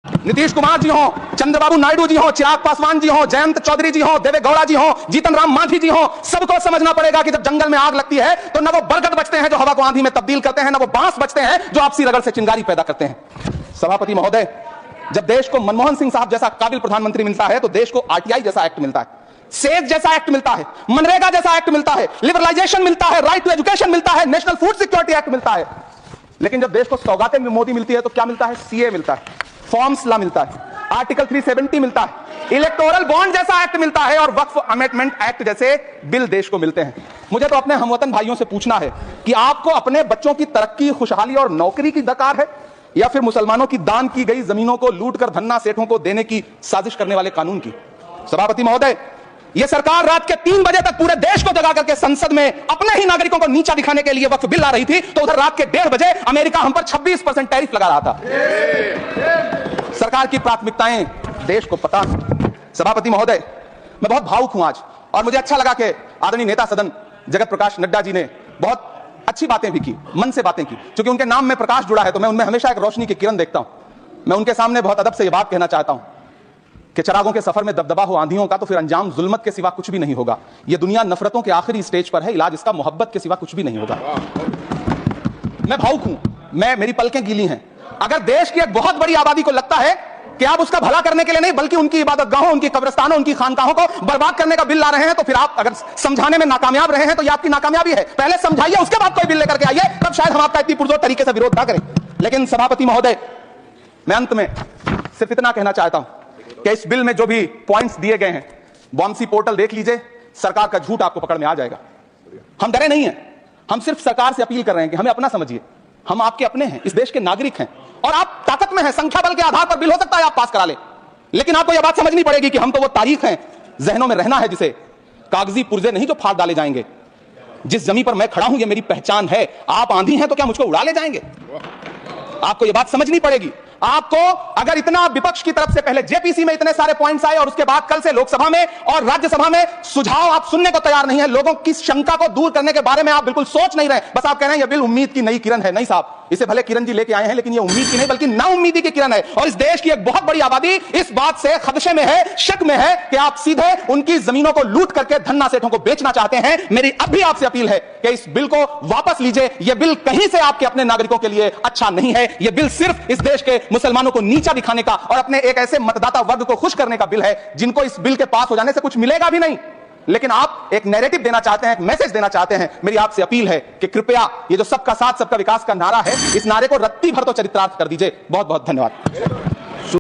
नीतीश कुमार जी हो, चंद्रबाबू नायडू जी हो, चिराग पासवान जी हो, जयंत चौधरी जी हो, देवेगौड़ा जी हो, जीतन राम मांझी जी हो, सबको समझना पड़ेगा कि जब जंगल में आग लगती है तो न वो बरगद बचते हैं जो हवा को आंधी में तब्दील करते हैं, न वो बांस बचते हैं जो आपसी रगड़ से चिंगारी पैदा करते हैं। सभापति महोदय, जब देश को मनमोहन सिंह साहब जैसा काबिल प्रधानमंत्री मिलता है तो देश को आरटीआई जैसा एक्ट मिलता है, सेज जैसा एक्ट मिलता है, मनरेगा जैसा एक्ट मिलता है, लिबरलाइजेशन मिलता है, राइट टू एजुकेशन मिलता है, नेशनल फूड सिक्योरिटी एक्ट मिलता है। लेकिन जब देश को सौगातें मोदी मिलती है तो क्या मिलता है? सीए मिलता है, फॉर्म्स लॉ मिलता है, आर्टिकल 370 मिलता है, इलेक्टोरल बॉन्ड जैसा एक्ट मिलता है और वक्फ अमेंडमेंट एक्ट जैसे बिल देश को मिलते हैं। मुझे तो अपने हमवतन भाइयों से पूछना है कि आपको अपने बच्चों की तरक्की, खुशहाली और नौकरी की दरकार है या फिर मुसलमानों की दान की गई जमीनों को लूटकर धन्ना सेठों को देने की साजिश करने वाले कानून की? सभापति महोदय, यह सरकार रात के 3 बजे तक पूरे देश को जगा करके संसद में अपने ही नागरिकों को नीचा दिखाने के लिए वक्फ बिल ला रही थी, तो उधर रात के 1:30 बजे अमेरिका हम पर 26% टैरिफ लगा रहा था। सरकार की प्राथमिकताएं देश को पता। सभापति महोदय, मैं बहुत भावुक हूं आज और मुझे अच्छा लगा कि आदरणीय नेता सदन जगत प्रकाश नड्डा जी ने बहुत अच्छी बातें भी की, मन से बातें की। क्योंकि उनके नाम में प्रकाश जुड़ा है तो मैं उनमें हमेशा एक रोशनी की किरण देखता हूं। मैं उनके सामने बहुत अदब से यह बात कहना चाहता हूं कि चिरागों के सफर में दबदबा हो आंधियों का तो फिर अंजाम जुल्मत के सिवा कुछ भी नहीं होगा। यह दुनिया नफरतों के आखिरी स्टेज पर है, इलाज इसका मोहब्बत के सिवा कुछ भी नहीं होगा। मैं भावुक हूं, मेरी पलकें गीली हैं। अगर देश की एक बहुत बड़ी आबादी को लगता है कि आप उसका भला करने के लिए नहीं बल्कि उनकी इबादतगाहों, उनकी कब्रिस्तानों, उनकी खानकाहों को बर्बाद करने का बिल ला रहे हैं, तो फिर आप अगर समझाने में नाकामयाब रहे हैं तो यह आपकी नाकामयाबी है। पहले समझाइए, उसके बाद कोई बिल लेकर के आइए, तब शायद हम आपका इतनी पुरजोर तरीके से विरोध ना करें। लेकिन सभापति महोदय, मैं अंत में सिर्फ इतना कहना चाहता हूं कि इस बिल में जो भी पॉइंट्स दिए गए हैं, बॉम्सी पोर्टल देख लीजिए, सरकार का झूठ आपको पकड़ में आ जाएगा। हम डरे नहीं हैं, हम सिर्फ सरकार से अपील कर रहे हैं कि हमें अपना समझिए। हम आपके अपने हैं, इस देश के नागरिक हैं और आप ताकत में हैं। संख्या बल के आधार पर बिल हो सकता है आप पास करा ले, लेकिन आपको यह बात समझनी पड़ेगी कि हम तो वो तारीख हैं, जहनों में रहना है जिसे कागजी पुर्जे नहीं जो फाड़ डाले जाएंगे। जिस जमीन पर मैं खड़ा हूं, यह मेरी पहचान है। आप आंधी हैं तो क्या मुझको उड़ा ले जाएंगे? आपको यह बात समझनी पड़ेगी। आपको अगर इतना विपक्ष की तरफ से पहले जेपीसी में इतने सारे पॉइंट्स आए और उसके बाद कल से लोकसभा में और राज्यसभा में सुझाव आप सुनने को तैयार नहीं है, लोगों की शंका को दूर करने के बारे में आप बिल्कुल सोच नहीं रहे, बस आप कह रहे हैं यह बिल उम्मीद की नई किरण है। नहीं साहब, इसे भले किरण जी लेके आए हैं, लेकिन यह उम्मीद की नहीं बल्कि नाउम्मीदी की किरण है। और इस देश की एक बहुत बड़ी आबादी इस बात से खदशे में है, शक में है कि आप सीधे उनकी जमीनों को लूट करके धन्ना सेठों को बेचना चाहते हैं। मेरी अब भी आपसे अपील है कि इस बिल को वापस लीजिए। यह बिल कहीं से आपके अपने नागरिकों के लिए अच्छा नहीं है। यह बिल सिर्फ इस देश के मुसलमानों को नीचा दिखाने का और अपने एक ऐसे मतदाता वर्ग को खुश करने का बिल है जिनको इस बिल के पास हो जाने से कुछ मिलेगा भी नहीं, लेकिन आप एक नैरेटिव देना चाहते हैं, एक मैसेज देना चाहते हैं। मेरी आपसे अपील है कि कृपया ये जो सबका साथ सबका विकास का नारा है, इस नारे को रत्ती भर तो चरितार्थ कर दीजिए। बहुत बहुत धन्यवाद।